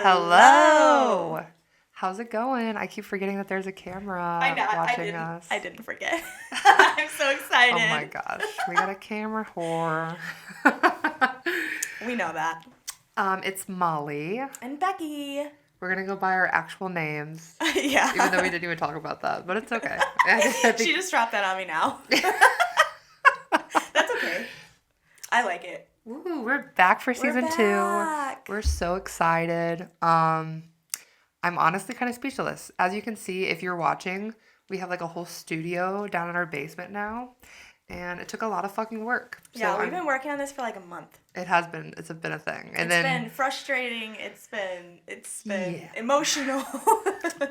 Hello. How's it going? I keep forgetting that there's a camera watching us. I didn't forget. I'm so excited. Oh my gosh. We got a camera whore. We know that. It's Molly. And Becky. We're going to go by our actual names. Yeah. Even though we didn't even talk about that, but it's okay. She just dropped that on me now. That's okay. I like it. Woo, we're back for season 2. We're so excited. I'm honestly kind of speechless. As you can see, if you're watching, we have like a whole studio down in our basement now. And it took a lot of fucking work. Yeah, we've been working on this for like a month. It has been. It's been a thing. And it's been frustrating. It's been emotional.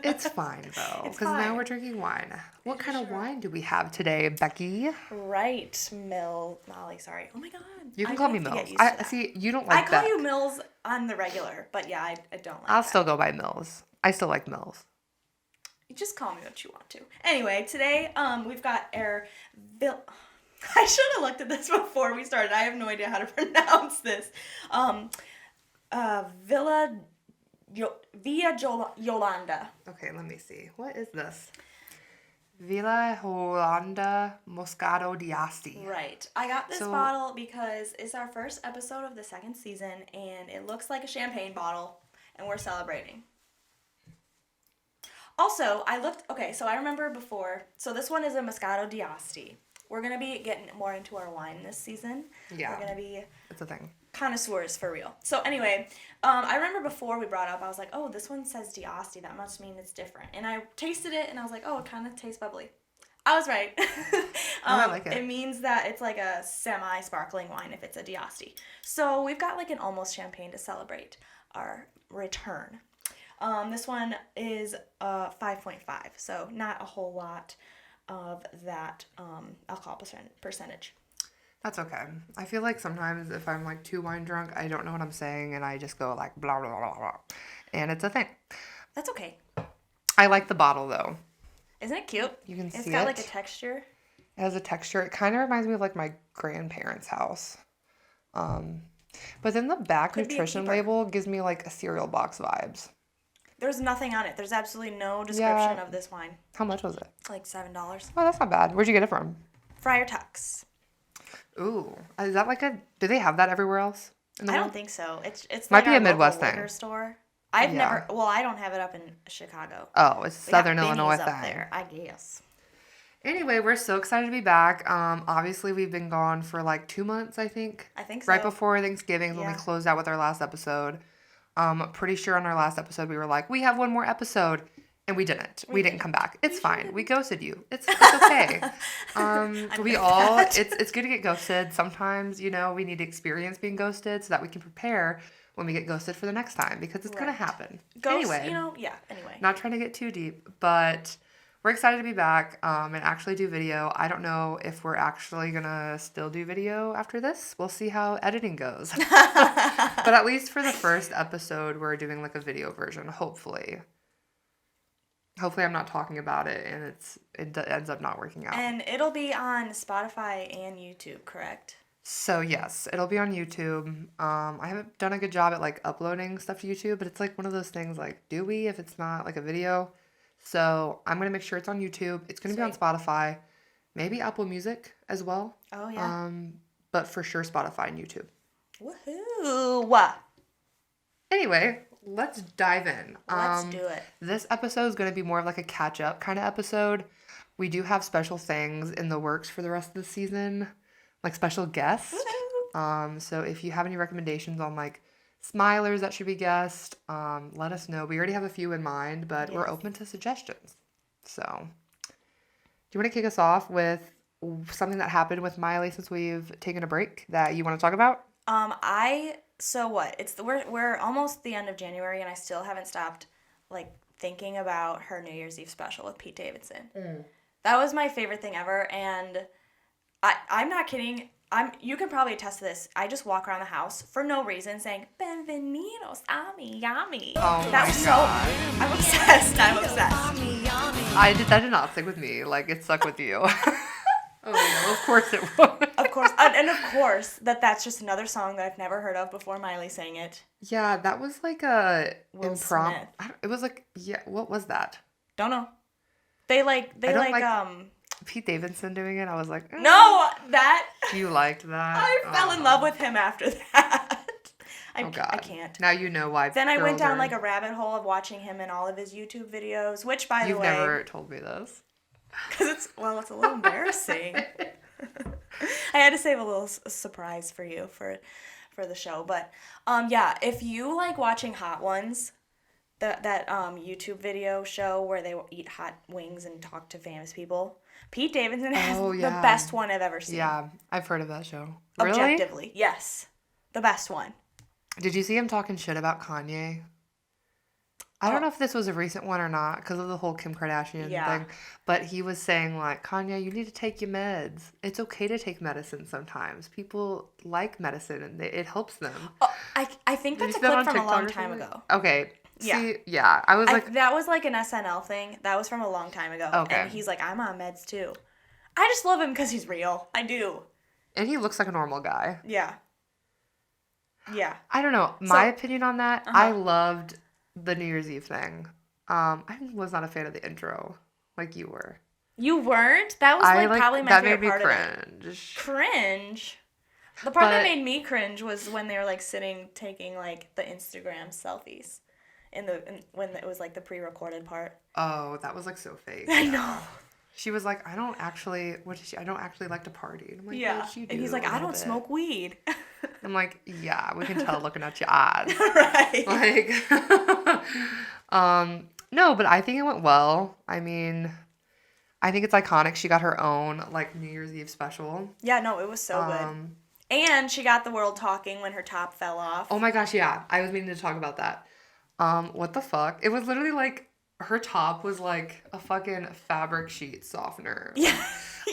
It's fine though, because now we're drinking wine. What kind of wine do we have today, Becky? Right, Molly. Sorry. Oh my God. You can call me Mills. I see. You don't like that. I call you Mills on the regular, but yeah, I don't like. I'll still go by Mills. I still like Mills. You just call me what you want to. Anyway, today we've got our I should have looked at this before we started. I have no idea how to pronounce this. Villa Jolanda. Okay, let me see. What is this? Villa Jolanda Moscato D'asti. Right. I got this bottle because it's our first episode of the second season, and it looks like a champagne bottle, and we're celebrating. Also, so I remember before, so this one is a Moscato D'asti. We're going to be getting more into our wine this season. Yeah. We're going to be it's a thing. Connoisseurs for real. So anyway, I remember before we brought it up, I was like, oh, this one says D'asti. That must mean it's different. And I tasted it, and I was like, oh, it kind of tastes bubbly. I was right. I like it. It means that it's like a semi-sparkling wine if it's a D'asti. So we've got like an almost champagne to celebrate our return. This one is 5.5, so not a whole lot of that alcohol percentage. That's okay. I feel like sometimes if I'm like too wine drunk, I don't know what I'm saying, and I just go like blah, blah, blah, blah. And it's a thing. That's okay. I like the bottle, though. Isn't it cute? You can see it. It's got like a texture. It has a texture. It kind of reminds me of like my grandparents' house. But then the back nutrition label gives me like a cereal box vibes. There's nothing on it. There's absolutely no description of this wine. How much was it? Like $7. Oh, that's not bad. Where'd you get it from? Friar Tuck's. Ooh, is that like do they have that everywhere else? I don't think so. It's might like be a Midwest thing. Store. I've never. Well, I don't have it up in Chicago. Oh, it's Southern Illinois thing. Up there, I guess. Anyway, we're so excited to be back. Obviously we've been gone for like 2 months, I think. I think so. Right before Thanksgiving when we closed out with our last episode. Pretty sure on our last episode we were like, we have one more episode, and we didn't. We didn't come back. It's fine. We ghosted you. It's okay. It's good to get ghosted. Sometimes, we need to experience being ghosted so that we can prepare when we get ghosted for the next time, because it's gonna happen. Anyway. Not trying to get too deep, but we're excited to be back and actually do video. I don't know if we're actually going to still do video after this. We'll see how editing goes. But at least for the first episode, we're doing like a video version, hopefully. Hopefully I'm not talking about it and it ends up not working out. And it'll be on Spotify and YouTube, correct? So yes, it'll be on YouTube. I haven't done a good job at like uploading stuff to YouTube, but it's like one of those things like, do we if it's not like a video? So I'm going to make sure it's on YouTube. It's going to be on Spotify. Maybe Apple Music as well. Oh, yeah. But for sure Spotify and YouTube. Woohoo! Anyway, let's dive in. Let's do it. This episode is going to be more of like a catch-up kind of episode. We do have special things in the works for the rest of the season. Like special guests. Woo-hoo. So if you have any recommendations on like Smilers that should be guessed, let us know. We already have a few in mind, but we're open to suggestions. So, do you want to kick us off with something that happened with Miley since we've taken a break that you want to talk about? So what? We're almost the end of January, and I still haven't stopped like thinking about her New Year's Eve special with Pete Davidson. That was my favorite thing ever, and I'm not kidding. You can probably attest to this. I just walk around the house for no reason saying, Benvenidos a Miami. Oh that my God. I'm obsessed. I'm obsessed. That did not stick with me. Like, it stuck with you. Oh, no, of course it would. Of course. And of course, that's just another song that I've never heard of before Miley sang it. Yeah, that was like a Will Smith. It was like, yeah, what was that? Don't know. They like Pete Davidson doing it. I was like, no, that. You liked that? I fell in love with him after that. Oh God. I can't. Now you know why. Then I went down like a rabbit hole of watching him in all of his YouTube videos, which by the way. You've never told me this. Because it's a little embarrassing. I had to save a little surprise for you for the show, but yeah, if you like watching Hot Ones, that YouTube video show where they eat hot wings and talk to famous people, Pete Davidson has the best one I've ever seen. Yeah, I've heard of that show. Objectively, really? Yes, the best one. Did you see him talking shit about Kanye? I don't know if this was a recent one or not because of the whole Kim Kardashian thing, but he was saying like, Kanye, you need to take your meds. It's okay to take medicine sometimes. People like medicine and it helps them. Oh, I think that's a clip from a long time ago. Okay. See, yeah. I was like... That was like an SNL thing. That was from a long time ago. Okay. And he's like, I'm on meds too. I just love him because he's real. I do. And he looks like a normal guy. Yeah. Yeah. I don't know. My opinion on that, I loved the New Year's Eve thing. I was not a fan of the intro like you were. You weren't? That was probably my favorite part of it. Cringe? The part that made me cringe was when they were like sitting taking like the Instagram selfies. When it was like the pre-recorded part. Oh, that was like so fake. I know. She was like, I don't actually like to party. And I'm like, yeah. Yes, you do, and he's like, I don't smoke weed. I'm like, yeah, we can tell looking at your eyes. Right. Like, no, but I think it went well. I mean, I think it's iconic. She got her own like New Year's Eve special. Yeah, no, it was so good. And she got the world talking when her top fell off. Oh my gosh, yeah. I was meaning to talk about that. What the fuck? It was literally like her top was like a fucking fabric sheet softener. Yeah.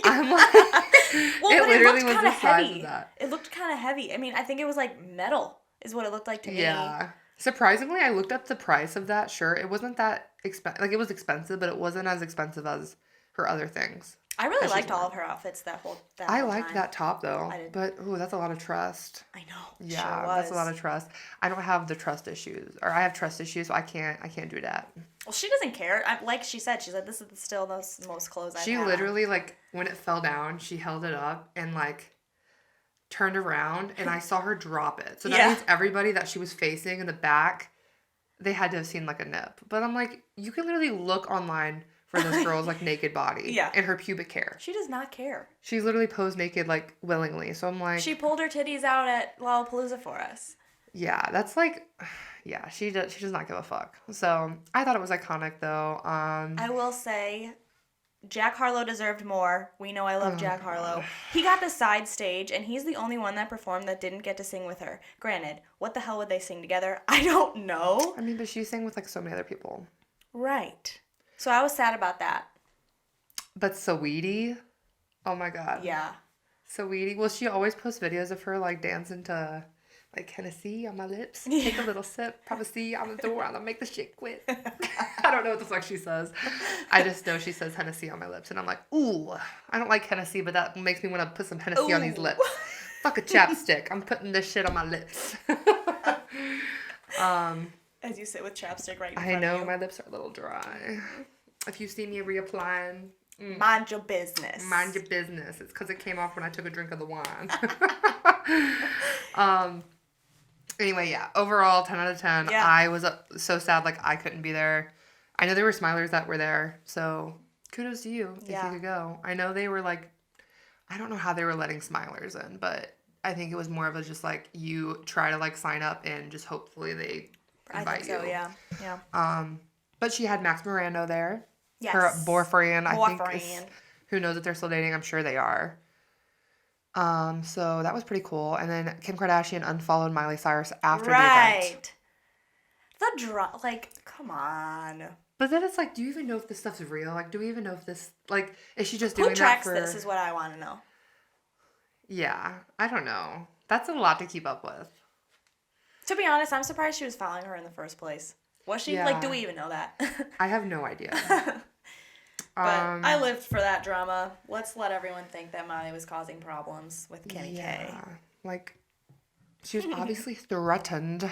I'm like, it literally was the size of that. It looked kind of heavy. I mean, I think it was like metal is what it looked like to me. Yeah. Surprisingly, I looked up the price of that shirt. It wasn't that expensive. Like, it was expensive, but it wasn't as expensive as her other things. I really liked all of her outfits that whole I liked that top, though. But, ooh, that's a lot of trust. I know. Yeah, sure was. That's a lot of trust. I don't have the trust issues. Or I have trust issues, so I can't do that. Well, she doesn't care. Like she said, this is still the most clothes I've had. She literally, like, when it fell down, she held it up and, like, turned around, and I saw her drop it. So that means everybody that she was facing in the back, they had to have seen, like, a nip. But I'm like, you can literally look online for this girl's, like, naked body and her pubic hair. She does not care. She's literally posed naked, like, willingly. So I'm like... She pulled her titties out at Lollapalooza for us. Yeah, that's like... Yeah, she does not give a fuck. So I thought it was iconic, though. I will say... Jack Harlow deserved more. We know I love Jack Harlow. He got the side stage, and he's the only one that performed that didn't get to sing with her. Granted, what the hell would they sing together? I don't know. I mean, but she sang with, like, so many other people. Right. So I was sad about that. But Saweetie? Oh, my God. Yeah. Saweetie. Well, she always posts videos of her, like, dancing to, like, Hennessy on my lips. Take a little sip. Privacy on the door. I'm gonna make the shit quit. I don't know what the fuck she says. I just know she says Hennessy on my lips. And I'm like, ooh, I don't like Hennessy, but that makes me want to put some Hennessy on these lips. Fuck a chapstick. I'm putting this shit on my lips. As you sit with chapstick right in front I know, of you. my lips are a little dry. If you see me reapplying... Mind your business. Mind your business. It's because it came off when I took a drink of the wine. Anyway, yeah. Overall, 10 out of 10. Yeah. I was so sad, like, I couldn't be there. I know there were Smilers that were there, so kudos to you if you could go. I know they were, like... I don't know how they were letting Smilers in, but I think it was more of a just, like, you try to, like, sign up and just hopefully they invite you. I think so, yeah. But she had Max Miranda there. Yes. Her boyfriend, I think. Who knows if they're still dating? I'm sure they are. So that was pretty cool. And then Kim Kardashian unfollowed Miley Cyrus after the event. Like, come on. But then it's like, do you even know if this stuff's real? Like, do we even know if this, like, is she just doing that for... Who tracks this is what I want to know. Yeah, I don't know. That's a lot to keep up with. To be honest, I'm surprised she was following her in the first place. Was she? Yeah. Like, do we even know that? I have no idea. But I lived for that drama. Let's let everyone think that Miley was causing problems with Kimmy K. Like, she was obviously threatened.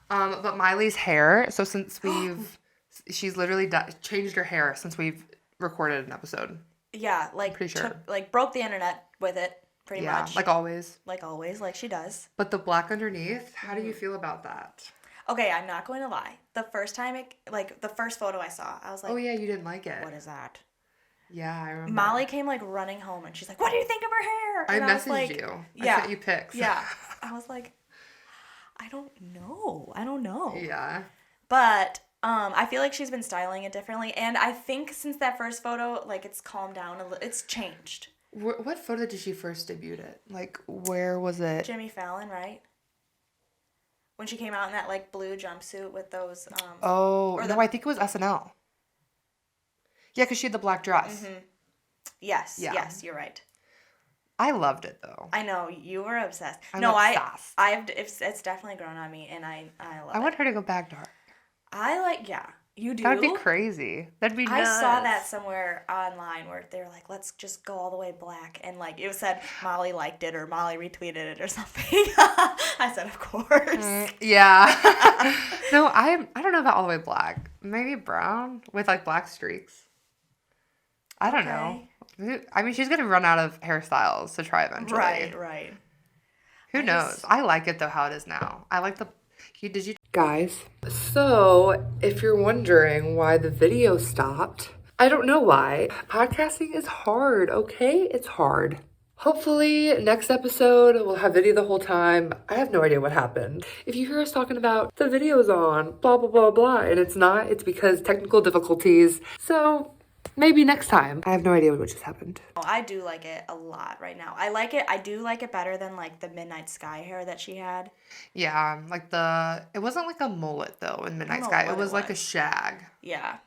But Miley's hair, so since she's literally changed her hair since we've recorded an episode. Yeah, like, pretty sure. Broke the internet with it, pretty much. Yeah, like always. Like she does. But the black underneath, how do you feel about that? Okay, I'm not going to lie. The first time, the first photo I saw, I was like... Oh, yeah, you didn't like it. What is that? Yeah, I remember. Molly came, running home, and she's like, what do you think of her hair? And I messaged you. I sent you pics. Yeah. I was like, I don't know. Yeah. But I feel like she's been styling it differently, and I think since that first photo, it's calmed down a little. It's changed. What photo did she first debut it? Where was it? Jimmy Fallon, right? When she came out in that blue jumpsuit with those. I think it was SNL. Yeah, because she had the black dress. Mm-hmm. Yes, you're right. I loved it though. I know you were obsessed. I'm obsessed. It's definitely grown on me, and I love it. I want her to go back dark. You do? That would be crazy. That'd be nuts. I saw that somewhere online where they were like, let's just go all the way black. And it said Molly liked it or Molly retweeted it or something. I said, of course. Yeah. No, I don't know about all the way black. Maybe brown with black streaks. I don't know. I mean, she's going to run out of hairstyles to try eventually. Right. Who knows? I like it though how it is now. I like Guys, so if you're wondering why the video stopped, I don't know why. Podcasting is hard, okay? It's hard. Hopefully, next episode, we'll have video the whole time. I have no idea what happened. If you hear us talking about the video's on, blah, blah, blah, blah, and it's not, it's because technical difficulties. So maybe next time. I have no idea what just happened. I do like it a lot right now. I do like it better than the Midnight Sky hair that she had. Yeah, it wasn't a mullet though in Midnight Sky. It was a shag. Yeah.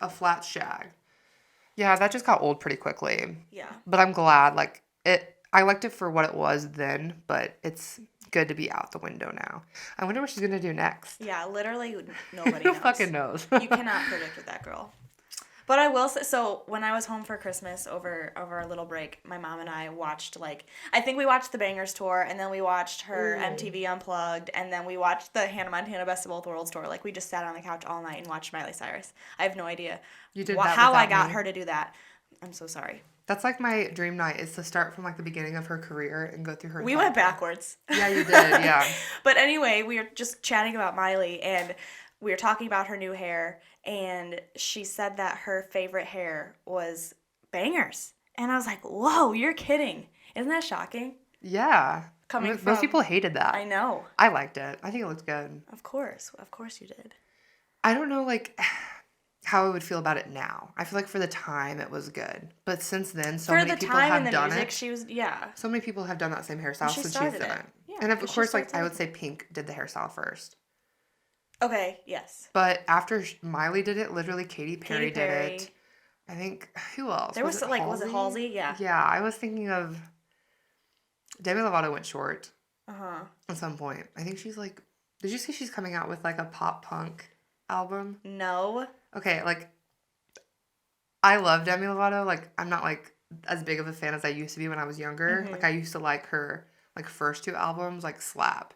A flat shag. Yeah, that just got old pretty quickly. Yeah. But I'm glad, I liked it for what it was then, but it's good to be out the window now. I wonder what she's going to do next. Yeah, literally nobody knows. Who fucking knows? You cannot predict with that girl. But I will say, so when I was home for Christmas over a little break, my mom and I watched I think we watched the Bangers tour, and then we watched her MTV Unplugged, and then we watched the Hannah Montana Best of Both Worlds tour. We just sat on the couch all night and watched Miley Cyrus. I have no idea how I got her to do that. I'm so sorry. That's my dream night is to start from the beginning of her career and go through her. We went backwards. Yeah, you did. Yeah. But anyway, we were just chatting about Miley, and we were talking about her new hair, and she said that her favorite hair was Bangers. And I was like, whoa, you're kidding. Isn't that shocking? Yeah. Most people hated that. I know. I liked it. I think it looked good. Of course you did. I don't know, how I would feel about it now. I feel for the time it was good. But since then, so many people have done it. She was, yeah. So many people have done that same hairstyle since she's done it. Yeah, and of course, I would say Pink did the hairstyle first. Okay, yes. But after Miley did it, literally Katy Perry did it. I think, who else? There was was it Halsey? Yeah. Yeah, I was thinking of, Demi Lovato went short. Uh-huh. At some point. I think she's did you see she's coming out with a pop punk album? No. Okay, I love Demi Lovato. I'm not as big of a fan as I used to be when I was younger. Mm-hmm. I used to like her first two albums, Slap.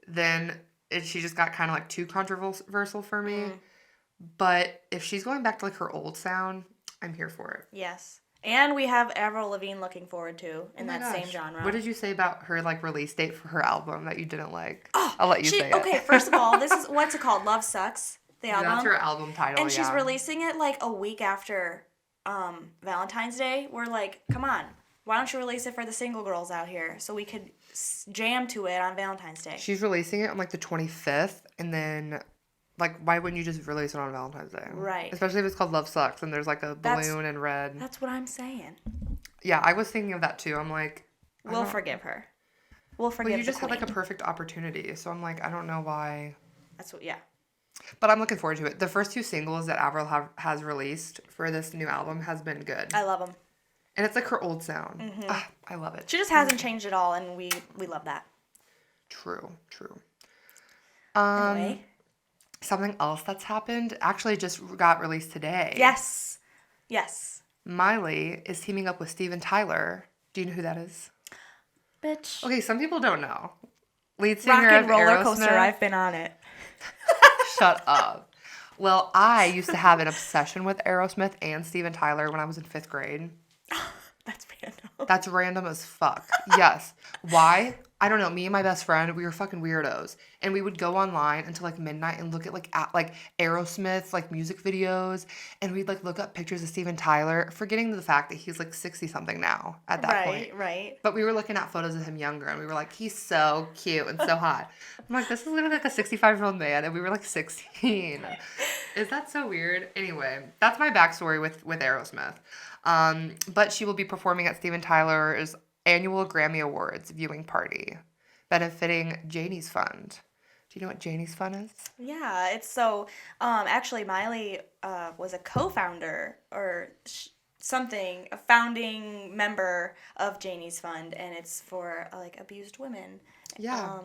Then she just got kind of too controversial for me. Mm. But if she's going back to her old sound, I'm here for it. Yes. And we have Avril Lavigne looking forward to in same genre. What did you say about her release date for her album that you didn't like? Oh, I'll let you say it. Okay, first of all, this is what's it called? Love Sucks. The album. That's her album title. And she's releasing it a week after Valentine's Day. We're come on, why don't you release it for the single girls out here so we could jam to it on Valentine's Day? She's releasing it on the 25th, and then why wouldn't you just release it on Valentine's Day? Right. Especially if it's called Love Sucks and there's a balloon and red. That's what I'm saying. Yeah, I was thinking of that too. I'm we'll forgive her. We'll forgive her. You just had a perfect opportunity, so I'm I don't know why. Yeah. But I'm looking forward to it. The first two singles that Avril has released for this new album has been good. I love them. And it's her old sound. Mm-hmm. I love it. She just hasn't changed at all, and we love that. True. Anyway. Something else that's happened actually just got released today. Yes. Yes. Miley is teaming up with Steven Tyler. Do you know who that is? Bitch. Okay, some people don't know. Lead singer Rock and of roller Aerosmith. coaster. I've been on it. Shut up. Well, I used to have an obsession with Aerosmith and Steven Tyler when I was in 5th grade. That's random. That's random as fuck. Yes. Why? I don't know. Me and my best friend, we were fucking weirdos. And we would go online until like midnight and look at like Aerosmith like music videos. And we'd like look up pictures of Steven Tyler, forgetting the fact that he's like 60 something now at that point. Right. But we were looking at photos of him younger and we were like, he's so cute and so hot. I'm like, this is literally like a 65-year-old man and we were like 16. Is that so weird? Anyway, that's my backstory with Aerosmith. But she will be performing at Steven Tyler's annual Grammy Awards viewing party, benefiting Janie's Fund. Do you know what Janie's Fund is? Yeah, it's so, actually Miley was a co-founder or something, a founding member of Janie's Fund, and it's for like abused women. Yeah.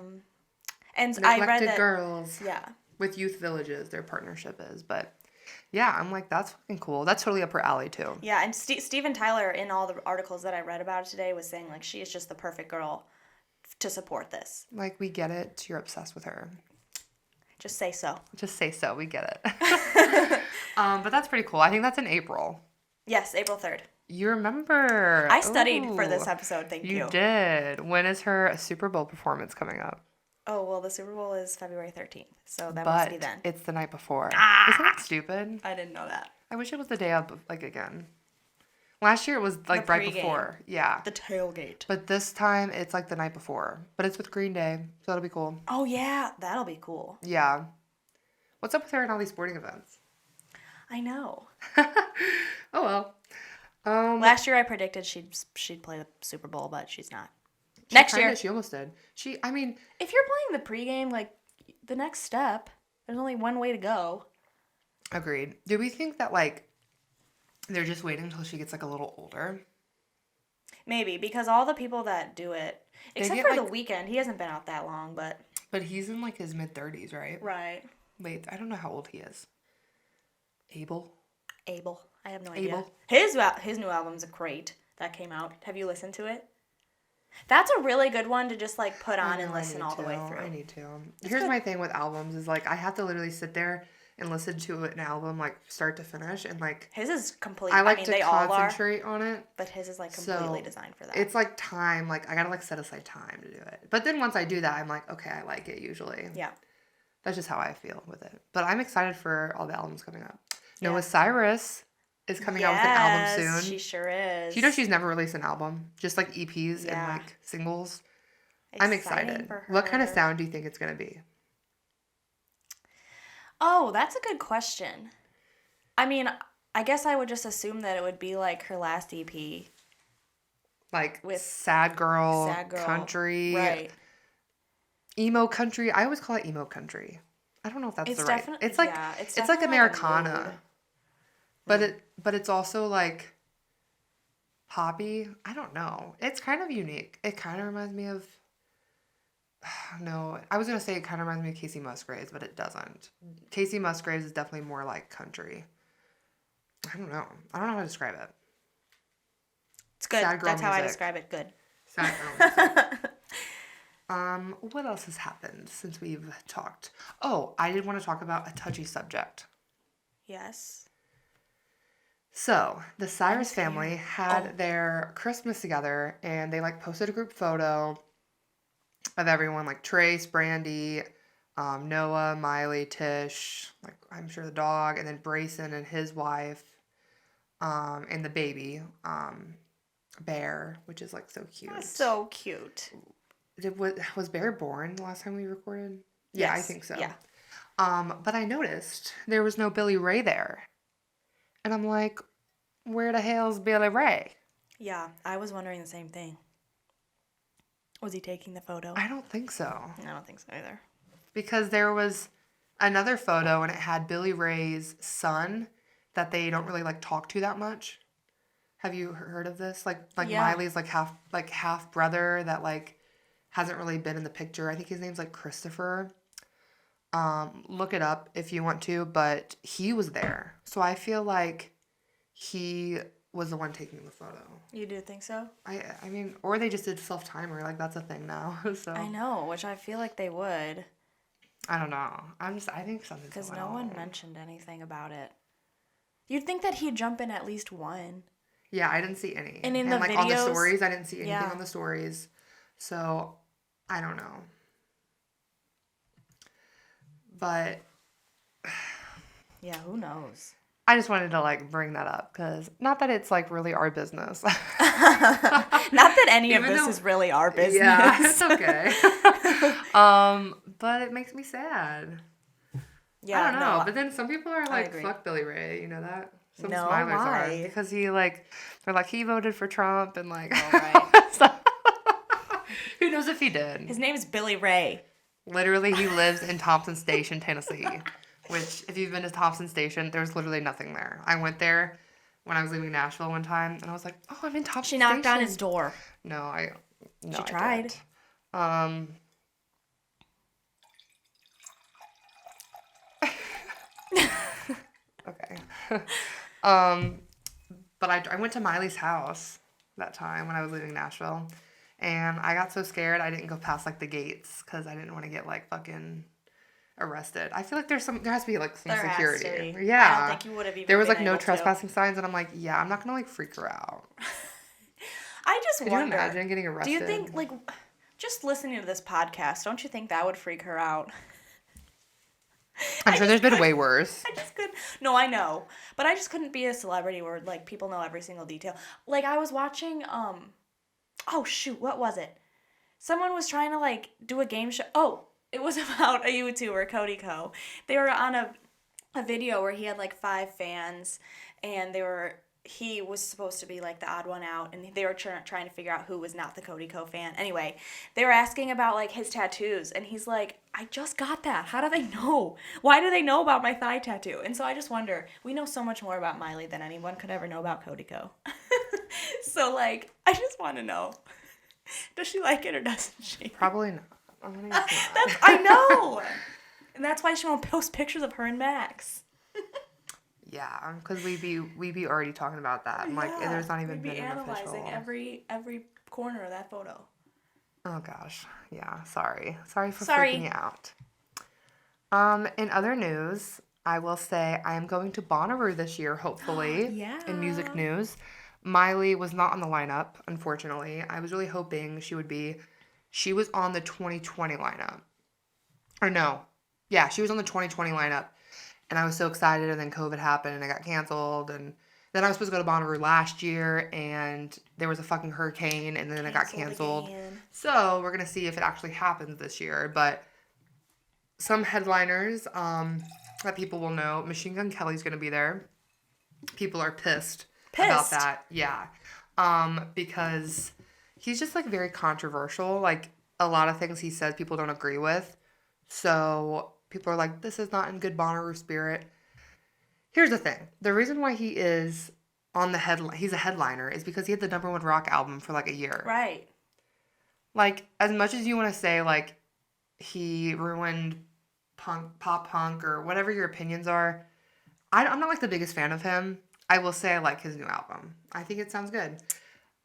And Neglected I read that girls. Yeah. With youth villages, their partnership is, but yeah, I'm like, that's fucking cool. That's totally up her alley too. Yeah, and Steven Tyler, in all the articles that I read about it today, was saying like she is just the perfect girl to support this. Like, we get it. You're obsessed with her. Just say so. Just say so. We get it. But that's pretty cool. I think that's in April. Yes, April 3rd. You remember. I studied for this episode. Thank you. You did. When is her Super Bowl performance coming up? Oh, well, the Super Bowl is February 13th, so that must be then. It's the night before. Isn't that stupid? I didn't know that. I wish it was the day of, like, again. Last year it was, like, right before. Yeah. The tailgate. But this time it's, like, the night before. But it's with Green Day, so that'll be cool. Oh, yeah. That'll be cool. Yeah. What's up with her and all these sporting events? I know. Oh, well. Last year I predicted she'd play the Super Bowl, but she's not. Next year. She almost did. If you're playing the pregame, like, the next step, there's only one way to go. Agreed. Do we think that, like, they're just waiting until she gets, like, a little older? Maybe, because all the people that do it, except for The Weeknd, he hasn't been out that long, but... But he's in, like, his mid-30s, right? Right. Wait, I don't know how old he is. Abel. I have no idea. His new album's great. That came out. Have you listened to it? That's a really good one to just, like, put on and listen all the way through. I need to. Here's my thing with albums is, like, I have to literally sit there and listen to an album, like, start to finish, and, like... His is completely... I like to concentrate on it. But his is, like, completely designed for that. It's, like, time. Like, I gotta, like, set aside time to do it. But then once I do that, I'm like, okay, I like it, usually. Yeah. That's just how I feel with it. But I'm excited for all the albums coming up. Yeah. Noah Cyrus is coming out with an album soon. She sure is. You know she's never released an album, just like EPs and like singles. I'm excited. For her. What kind of sound do you think it's gonna be? Oh, that's a good question. I mean, I guess I would just assume that it would be like her last EP. Like with sad girl, country, right? Emo country. I always call it emo country. I don't know if that's the right. It's like it's like Americana. But it's also like poppy. I don't know. It's kind of unique. It kind of reminds me of no, I was going to say it kind of reminds me of Casey Musgraves, but it doesn't. Casey Musgraves is definitely more like country. I don't know. I don't know how to describe it. It's good. That's how I describe it. Good. Sad girl music. What else has happened since we've talked? Oh, I did want to talk about a touchy subject. Yes. So, the Cyrus family had their Christmas together, and they, like, posted a group photo of everyone, like Trace, Brandy, Noah, Miley, Tish, like, I'm sure the dog, and then Brayson and his wife, and the baby, Bear, which is, like, so cute. That's so cute. Was Bear born the last time we recorded? Yeah, yes. I think so. Yeah. But I noticed there was no Billy Ray there. And I'm like, where the hell's Billy Ray? Yeah, I was wondering the same thing. Was he taking the photo? I don't think so. I don't think so either. Because there was another photo and it had Billy Ray's son that they don't really like talk to that much. Have you heard of this? Like Miley's like half brother that like hasn't really been in the picture. I think his name's like Christopher. Look it up if you want to, but he was there. So I feel like he was the one taking the photo. You do think so? I mean, or they just did self-timer. Like, that's a thing now. So I know, which I feel like they would. I don't know. I think something's because going no on. one mentioned anything about it. You'd think that he'd jump in at least one. Yeah, I didn't see any. And in the videos, on the stories, I didn't see anything on the stories. So I don't know. But yeah, who knows? I just wanted to like bring that up because not that it's like really our business. Not that any of this is really our business. Yeah, it's okay. But it makes me sad. Yeah, I don't know. But then some people are like, "Fuck Billy Ray," you know that? Some Smilers are because he like they're like he voted for Trump and like. Oh, right. So, who knows if he did? His name is Billy Ray. Literally, he lives in Thompson Station, Tennessee. Which, if you've been to Thompson Station, there's literally nothing there. I went there when I was leaving Nashville one time, and I was like, "Oh, I'm in Thompson Station." She knocked on his door. No, she tried. Okay. But I went to Miley's house that time when I was leaving Nashville, and I got so scared I didn't go past like the gates because I didn't want to get like fucking arrested. I feel like there has to be like some security. Yeah. I don't think you would have even. There was like no trespassing signs, and I'm like, yeah, I'm not gonna like freak her out. I just wonder. Could you imagine getting arrested? Do you think like just listening to this podcast? Don't you think that would freak her out? I'm sure there's been way worse. I just couldn't. No, I know, but I just couldn't be a celebrity where like people know every single detail. Like I was watching. Oh shoot, what was it? Someone was trying to like do a game show. Oh. It was about a YouTuber, Cody Co. They were on a video where he had like 5 fans, and he was supposed to be like the odd one out, and they were trying to figure out who was not the Cody Co fan. Anyway, they were asking about like his tattoos, and he's like, I just got that. How do they know? Why do they know about my thigh tattoo? And so I just wonder, we know so much more about Miley than anyone could ever know about Cody Co. So like, I just want to know, does she like it or doesn't she? Probably not. I know, and that's why she won't post pictures of her and Max. Yeah, because we'd be already talking about that. And, like, there's not even been an official. We'd be analyzing every corner of that photo. Oh gosh, yeah. Sorry for freaking you out. In other news, I will say I am going to Bonnaroo this year, hopefully. Yeah. In music news, Miley was not on the lineup, unfortunately. I was really hoping she would be. She was on the 2020 lineup. Or no. Yeah, she was on the 2020 lineup. And I was so excited, and then COVID happened, and it got canceled. And then I was supposed to go to Bonnaroo last year, and there was a fucking hurricane, and then it got canceled. Again. So we're going to see if it actually happens this year. But some headliners that people will know, Machine Gun Kelly's going to be there. People are pissed about that. Yeah. Because he's just, like, very controversial. Like, a lot of things he says people don't agree with. So people are like, this is not in good Bonnaroo spirit. Here's the thing. The reason why he is on the he's a headliner is because he had the #1 rock album for, like, a year. Right. Like, as much as you want to say, like, he ruined pop punk, or whatever your opinions are, I'm not, like, the biggest fan of him. I will say I like his new album. I think it sounds good.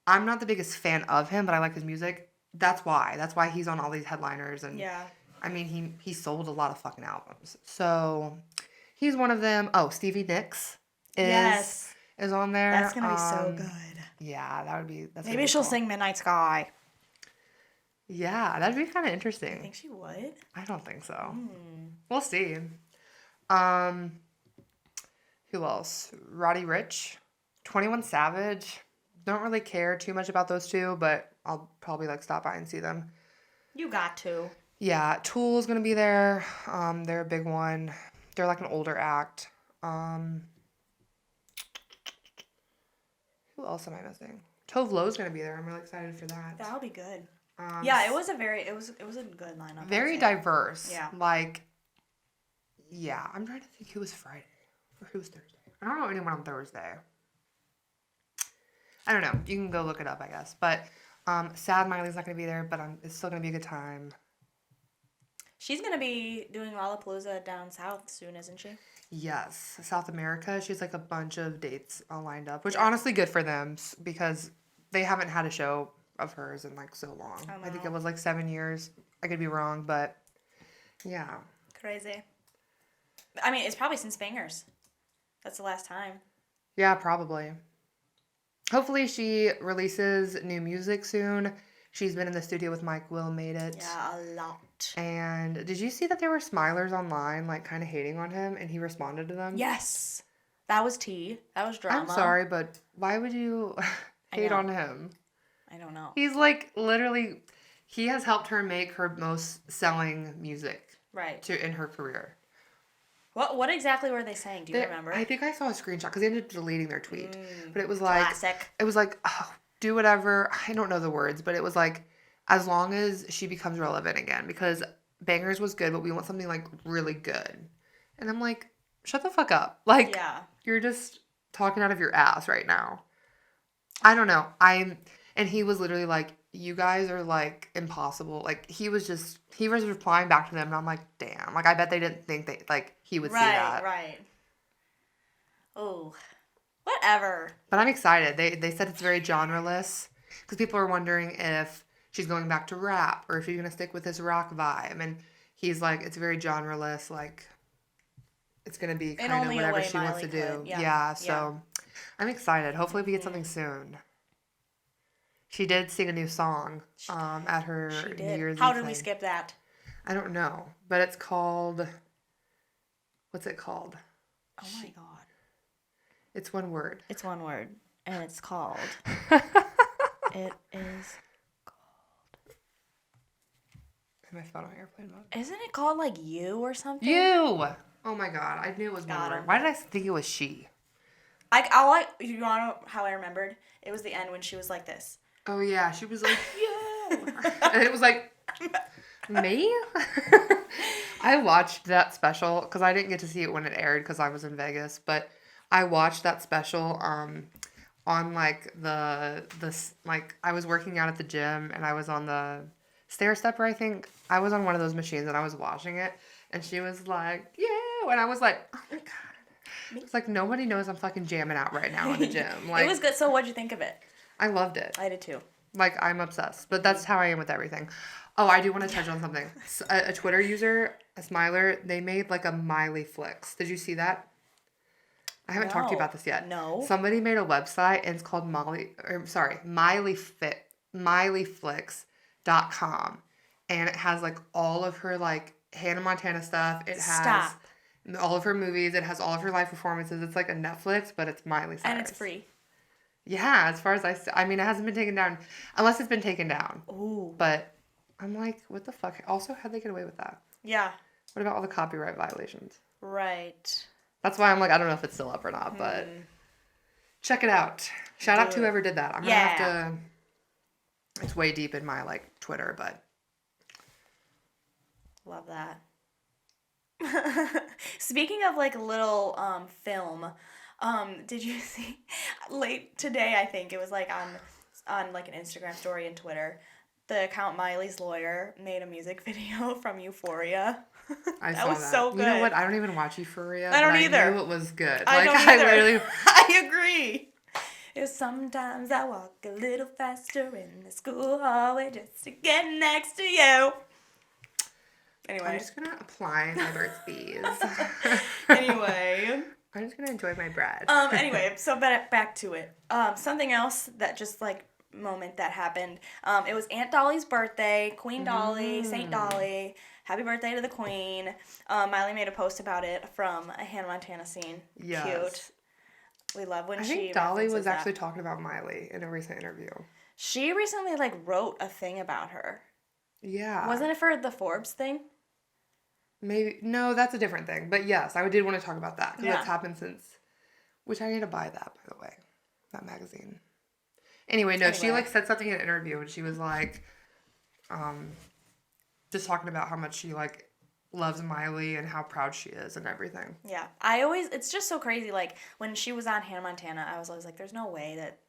I'm not the biggest fan of him, but I like his music. That's why he's on all these headliners. And yeah. I mean, he sold a lot of fucking albums. So he's one of them. Oh, Stevie Nicks is on there. That's going to be so good. Yeah, that would be. Maybe she'll sing Midnight Sky. Yeah, that'd be kind of interesting. I think she would. I don't think so. We'll see. Who else? Roddy Ricch, 21 Savage. Don't really care too much about those two, but I'll probably like stop by and see them. You got to. Yeah, Tool's gonna be there. They're a big one. They're like an older act. Who else am I missing? Tove Lo's gonna be there. I'm really excited for that. That'll be good. Yeah, it was a good lineup. Very diverse. Yeah. Like, yeah, I'm trying to think who was Friday or who was Thursday. I don't know anyone on Thursday. I don't know. You can go look it up, I guess. But sad Miley's not going to be there, but it's still going to be a good time. She's going to be doing Lollapalooza down south soon, isn't she? Yes. South America. She's like a bunch of dates all lined up, which honestly good for them because they haven't had a show of hers in like so long. I think it was like 7 years. I could be wrong, but yeah. Crazy. I mean, it's probably since Bangers. That's the last time. Yeah, probably. Hopefully she releases new music soon. She's been in the studio with Mike Will Made It. Yeah, a lot. And did you see that there were smilers online, like, kind of hating on him, and he responded to them? Yes. That was tea. That was drama. I'm sorry, but why would you hate on him? I don't know. He's, like, literally, he has helped her make her most selling music. Right. In her career. What exactly were they saying? Do you remember? I think I saw a screenshot, because they ended up deleting their tweet. But it was like... Classic. It was like, oh, do whatever. I don't know the words, but it was like, as long as she becomes relevant again, because Bangers was good, but we want something like really good. And I'm like, shut the fuck up. Like, you're just talking out of your ass right now. I don't know. And he was literally like, you guys are like impossible. Like, he was replying back to them, and I'm like, damn. Like, I bet they didn't think that, like, he would see that. Right. Oh, whatever. But I'm excited. They said it's very genreless, because people are wondering if she's going back to rap or if she's going to stick with this rock vibe. And he's like, it's very genreless. Like, it's going to be kind of whatever she wants to do. Yeah, so I'm excited. Hopefully we get something soon. She did sing a new song at her New Year's Eve. How did we skip that? I don't know. But it's called... What's it called? Oh my God. It's one word. It's one word. And it's called... It is called... I have my phone on airplane mode. Isn't it called like You or something? You! Oh my God. I knew it was one word. Why did I think it was she? You want to know how I remembered? It was the end when she was like this. Oh yeah, she was like, yo. And it was like, me? I watched that special, because I didn't get to see it when it aired because I was in Vegas, but I watched that special on like like I was working out at the gym, and I was on the stair stepper, I think. I was on one of those machines, and I was watching it, and she was like, yeah, and I was like, oh my God. It's like, nobody knows I'm fucking jamming out right now in the gym. Like, it was good. So what'd you think of it? I loved it. I did too. Like, I'm obsessed. But that's how I am with everything. Oh, I do want to touch on something. A Twitter user, a Smiler, they made like a Miley Flicks. Did you see that? I haven't talked to you about this yet. No. Somebody made a website, and it's called MileyFlix.com. And it has like all of her like Hannah Montana stuff. It has all of her movies. It has all of her live performances. It's like a Netflix, but it's Miley Cyrus. And it's free. Yeah, as far as I mean, it hasn't been taken down, unless it's been taken down. Ooh. But I'm like, what the fuck? Also, how'd they get away with that? Yeah. What about all the copyright violations? Right. That's why I'm like, I don't know if it's still up or not, but check it out. Shout out to whoever did that. I'm gonna have to. It's way deep in my like Twitter, but love that. Speaking of like little film. Did you see late today, I think it was like on like an Instagram story and Twitter, the account Miley's Lawyer made a music video from Euphoria. I saw that. So good. You know what? I don't even watch Euphoria. I don't either. I knew it was good. I don't either. I agree. If sometimes I walk a little faster in the school hallway just to get next to you. Anyway. I'm just gonna apply my Burt's Bees. Anyway. I'm just gonna enjoy my bread. Anyway, so back to it. Something else that just like moment that happened. It was Aunt Dolly's birthday. Queen Dolly, Saint Dolly. Happy birthday to the Queen. Miley made a post about it from a Hannah Montana scene. Yes. Cute. We love when I think Dolly was actually talking about Miley in a recent interview. She recently like wrote a thing about her. Yeah. Wasn't it for the Forbes thing? Maybe. No, that's a different thing. But yes, I did want to talk about that. Because that's happened since... Which I need to buy that, by the way. That magazine. Anyway, she like said something in an interview, and she was like... just talking about how much she like loves Miley and how proud she is and everything. Yeah. It's just so crazy. Like, when she was on Hannah Montana, I was always like, there's no way that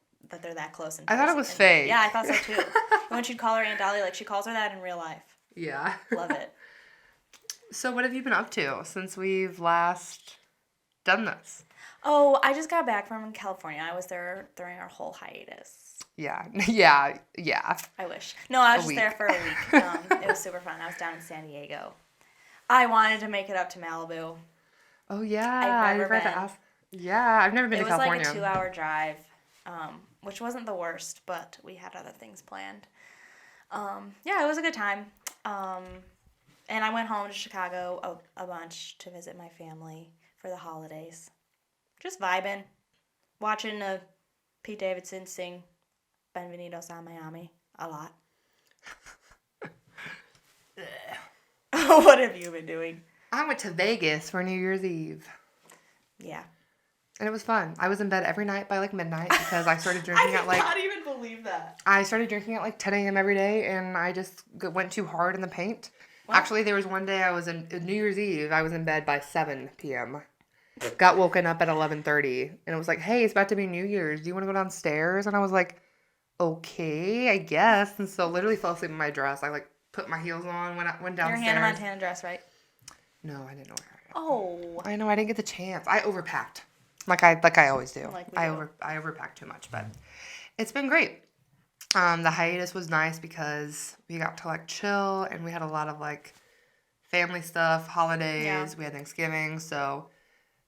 they're that close in person. I thought it was fake. Yeah, I thought so too. And when she'd call her Aunt Dolly, like, she calls her that in real life. Yeah. Love it. So what have you been up to since we've last done this? Oh, I just got back from California. I was there during our whole hiatus. Yeah. I wish. No, I was just there for a week. It was super fun. I was down in San Diego. I wanted to make it up to Malibu. Oh, yeah. I've never been. Yeah, I've never been to California. It was like a 2-hour drive, which wasn't the worst, but we had other things planned. Yeah, it was a good time. And I went home to Chicago a bunch to visit my family for the holidays. Just vibing, watching Pete Davidson sing Benvenidos a Miami a lot. What have you been doing? I went to Vegas for New Year's Eve. Yeah. And it was fun. I was in bed every night by like midnight because I started drinking at like... I can't even believe that. I started drinking at like 10 a.m. every day and I just went too hard in the paint. What? Actually, there was one day I was in New Year's Eve. I was in bed by 7 p.m. Got woken up at 11:30 and it was like, hey, it's about to be New Year's. Do you want to go downstairs? And I was like, okay, I guess. And so literally fell asleep in my dress. I like put my heels on, went downstairs. Your Hannah Montana dress, right? No, I didn't know her. Oh. I know, I didn't get the chance. I overpacked. Like I always do. I overpacked too much, but it's been great. The hiatus was nice because we got to like chill and we had a lot of like family stuff, holidays. Yeah. We had Thanksgiving, so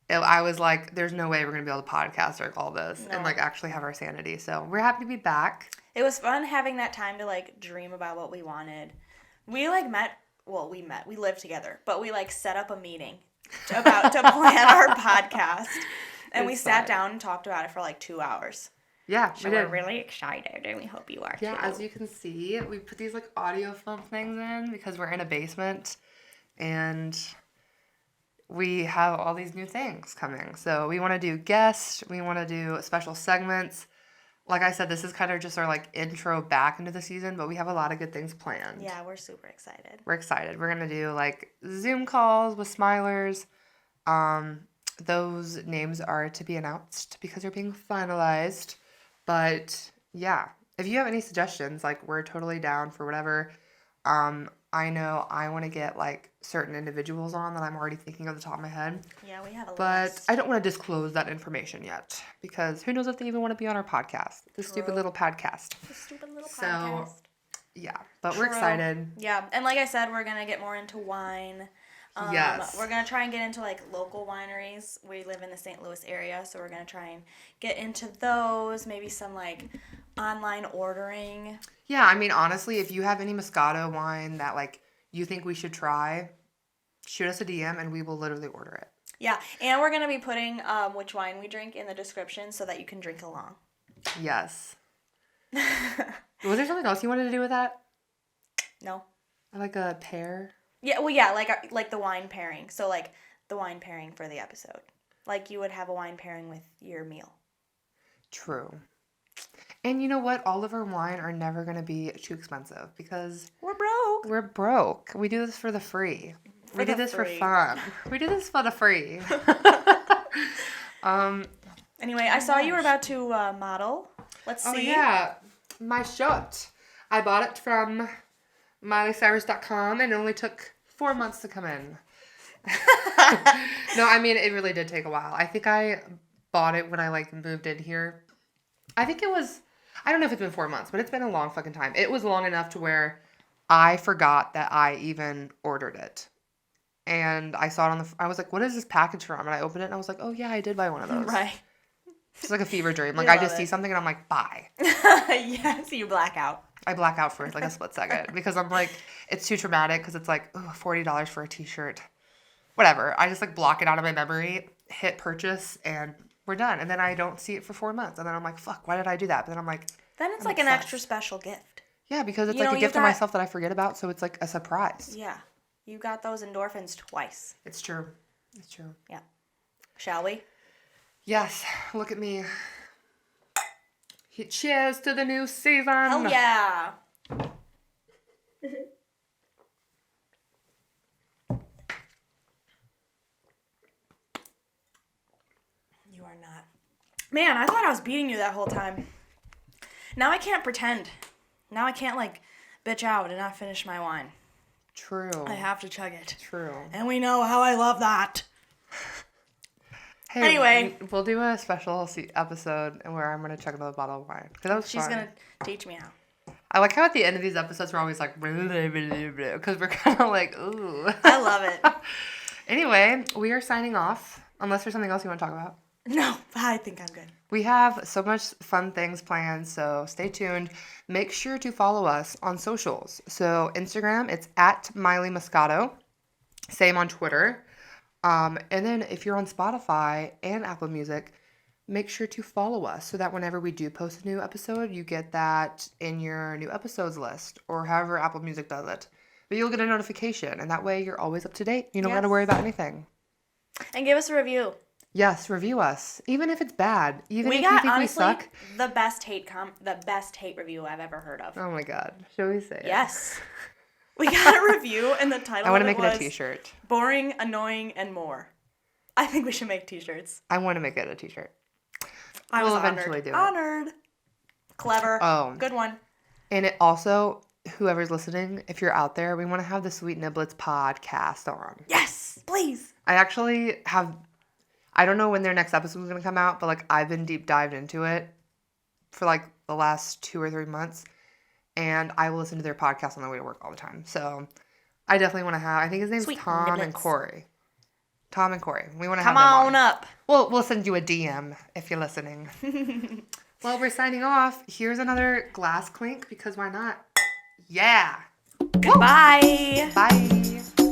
I was like, there's no way we're gonna be able to podcast or all this and like actually have our sanity. So we're happy to be back. It was fun having that time to like dream about what we wanted. We like we lived together, but we like set up a meeting to plan our podcast. And we sat down and talked about it for like 2 hours. Yeah, so we're really excited, and we hope you are too. Yeah, as you can see, we put these like audio film things in because we're in a basement, and we have all these new things coming. So we want to do guests, we want to do special segments. Like I said, this is kind of just our like intro back into the season, but we have a lot of good things planned. Yeah, we're super excited. We're excited. We're gonna do like Zoom calls with Smilers. Those names are to be announced because they're being finalized. But yeah, if you have any suggestions, like we're totally down for whatever. I know I want to get like certain individuals on that I'm already thinking of the top of my head. Yeah, we have a But list. I don't want to disclose that information yet because who knows if they even want to be on our podcast. This stupid little podcast. So, yeah, but we're excited. Yeah, and like I said, we're going to get more into wine. Yes. We're going to try and get into like local wineries. We live in the St. Louis area, so we're going to try and get into those, maybe some like online ordering. Yeah, I mean, honestly, if you have any Moscato wine that like you think we should try, shoot us a DM and we will literally order it. Yeah, and we're going to be putting which wine we drink in the description so that you can drink along. Yes. Was there something else you wanted to do with that? No. Like a pair? Yeah, well, yeah, like the wine pairing. So, like, the wine pairing for the episode. Like, you would have a wine pairing with your meal. True. And you know what? All of our wine are never going to be too expensive because... We're broke. We're broke. We do this for the free. We do this for fun. We do this for the free. Anyway, I saw you were about to model. Let's see. Oh, yeah. My shirt. I bought it from MileyCyrus.com and it only took 4 months to come in. No, I mean, it really did take a while. I think I bought it when I, like, moved in here. I think it was, I don't know if it's been 4 months, but it's been a long fucking time. It was long enough to where I forgot that I even ordered it. And I saw it I was like, what is this package from? And I opened it and I was like, oh, yeah, I did buy one of those. Right. It's like a fever dream. Like, I just see something and I'm like, buy. Yes, you black out. I black out for like a split second because I'm like, it's too traumatic because it's like, $40 for a t-shirt. Whatever. I just like block it out of my memory, hit purchase, and we're done. And then I don't see it for 4 months. And then I'm like, fuck, why did I do that? But then I'm like, then it's like an extra special gift. Yeah, because it's like a gift to myself that I forget about. So it's like a surprise. Yeah. You got those endorphins twice. It's true. It's true. Yeah. Shall we? Yes. Look at me. Cheers to the new season. Hell yeah. You are not. Man, I thought I was beating you that whole time. Now I can't pretend. Now I can't, like, bitch out and not finish my wine. True. I have to chug it. True. And we know how I love that. Hey, anyway. We'll do a special episode where I'm going to chug another bottle of wine. That was She's going to teach me how. I like how at the end of these episodes we're always like, because we're kind of like, ooh. I love it. Anyway, we are signing off. Unless there's something else you want to talk about. No, I think I'm good. We have so much fun things planned, so stay tuned. Make sure to follow us on socials. So Instagram, it's at Miley Moscato. Same on Twitter. And then if you're on Spotify and Apple Music, make sure to follow us so that whenever we do post a new episode, you get that in your new episodes list or however Apple Music does it. But you'll get a notification, and that way you're always up to date. You don't got to worry about anything. And give us a review. Yes, review us. Even if it's bad. Even if you think honestly, we suck. The best hate review I've ever heard of. Oh my god. Shall we say it? Yes. We got a review and the title I want to make it a t-shirt. Boring, Annoying, and More. I think we should make t-shirts. I want to make it a t-shirt. We'll eventually do it. Honored. Clever. Oh. Good one. And it also, whoever's listening, if you're out there, we want to have the Sweet Niblets podcast on. Yes, please. I actually have, I don't know when their next episode is going to come out, but like I've been deep dived into it for like the last 2 or 3 months. And I will listen to their podcast on the way to work all the time. So I definitely want to have, I think his name's Sweet Tom Niblets. and Corey. Tom and Corey. We want to Come have them on up. We'll send you a DM if you're listening. Well, we're signing off. Here's another glass clink because why not? Yeah. Goodbye. Bye.